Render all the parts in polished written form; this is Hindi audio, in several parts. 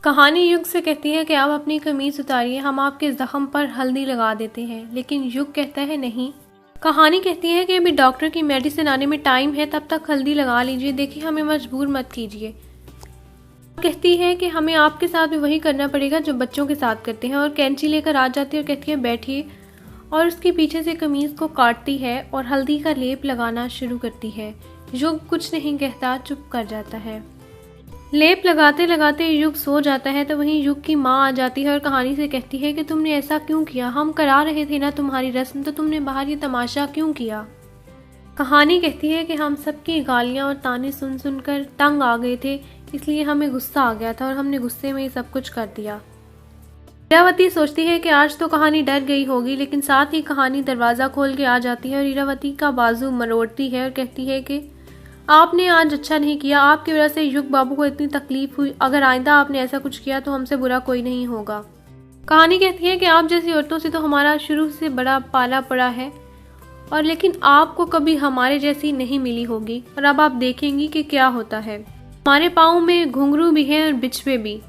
कहानी युग से कहती है कि आप अपनी कमीज उतारिए, हम आपके जख्म पर हल्दी लगा देते हैं, लेकिन युग कहता है नहीं। कहानी कहती है कि अभी डॉक्टर की मेडिसिन आने में टाइम है, तब तक हल्दी लगा लीजिए, देखिए हमें मजबूर मत कीजिए। कहती है कि हमें आपके साथ भी वही करना पड़ेगा जो बच्चों के साथ करते हैं, और कैंची लेकर आ जाती है और कहती है बैठिए, और उसके पीछे से कमीज को काटती है और हल्दी का लेप लगाना शुरू करती है। युग कुछ नहीं कहता, चुप कर जाता है। लेप लगाते लगाते युग सो जाता है तो वहीं युग की माँ आ जाती है और कहानी से कहती है कि तुमने ऐसा क्यों किया, हम करा रहे थे ना तुम्हारी रस्म, तो तुमने बाहर ये तमाशा क्यों किया। कहानी कहती है कि हम सबकी गालियाँ और ताने सुन सुनकर तंग आ गए थे, इसलिए हमें गुस्सा आ गया था और हमने गुस्से में ये सब कुछ कर दिया। इरावती सोचती है कि आज तो कहानी डर गई होगी, लेकिन साथ ही कहानी दरवाज़ा खोल के आ जाती है और इरावती का बाजू मरोड़ती है और कहती है कि आपने आज अच्छा नहीं किया, आपकी वजह से युग बाबू को इतनी तकलीफ हुई, अगर आइंदा आपने ऐसा कुछ किया तो हमसे बुरा कोई नहीं होगा। कहानी कहती है कि आप जैसी औरतों से तो हमारा शुरू से बड़ा पाला पड़ा है, और लेकिन आपको कभी हमारे जैसी नहीं मिली होगी, और अब आप देखेंगी कि क्या होता है। हमारे पाँव में घुंघरू भी है और बिछवे भी,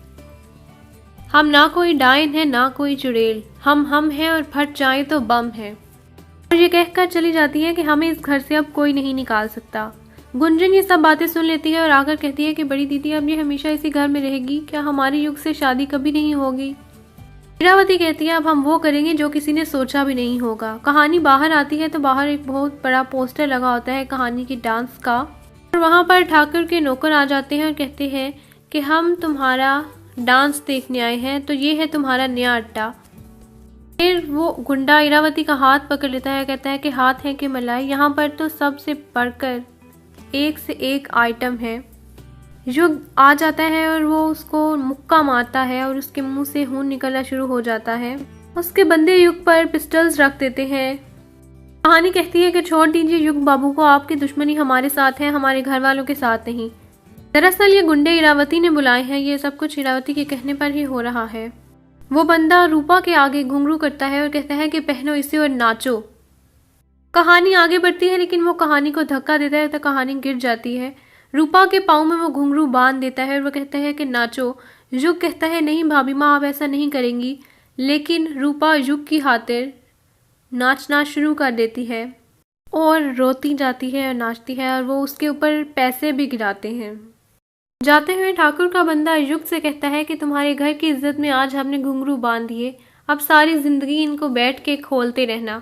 हम ना कोई डायन है ना कोई चुड़ैल, हम हैं और फट जाए तो बम है। और ये कहकर चली जाती है कि हमें इस घर से अब कोई नहीं निकाल सकता। गुंजन ये सब बातें सुन लेती है और आकर कहती है कि बड़ी दीदी अब ये हमेशा इसी घर में रहेगी, क्या हमारे युग से शादी कभी नहीं होगी। इरावती कहती है अब हम वो करेंगे जो किसी ने सोचा भी नहीं होगा। कहानी बाहर आती है तो बाहर एक बहुत बड़ा पोस्टर लगा होता है कहानी की डांस का, और वहाँ पर ठाकुर के नौकर आ जाते हैं और कहते हैं कि हम तुम्हारा डांस देखने आए हैं, तो ये है तुम्हारा नया अड्डा। फिर वो गुंडा इरावती का हाथ पकड़ लेता है, कहता है कि हाथ है कि मलाई, यहाँ पर तो सबसे बढ़कर एक से एक आइटम है। युग आ जाता है और वो उसको मुक्का मारता है और उसके मुंह से खून निकलना शुरू हो जाता है। उसके बंदे युग पर पिस्टल्स रख देते हैं। कहानी कहती है कि छोड़ दीजिए युग बाबू को, आपकी दुश्मनी हमारे साथ है, हमारे घर वालों के साथ नहीं। दरअसल ये गुंडे इरावती ने बुलाए हैं, ये सब कुछ इरावती के कहने पर ही हो रहा है। वो बंदा रूपा के आगे घुंघरू करता है और कहता है कि पहनो इसे और नाचो। कहानी आगे बढ़ती है, लेकिन वो कहानी को धक्का देता है तो कहानी गिर जाती है। रूपा के पाँव में वो घुंघरू बांध देता है और वो कहता है कि नाचो। युग कहता है नहीं भाभी माँ, आप ऐसा नहीं करेंगी, लेकिन रूपा युग की खातिर नाचना शुरू कर देती है और रोती जाती है और नाचती है, और वो उसके ऊपर पैसे भी गिराते हैं। जाते हुए ठाकुर का बंदा युग से कहता है कि तुम्हारे घर की इज्जत में आज हमने घुंघरू बांध दिए, अब सारी जिंदगी इनको बैठ के खोलते रहना,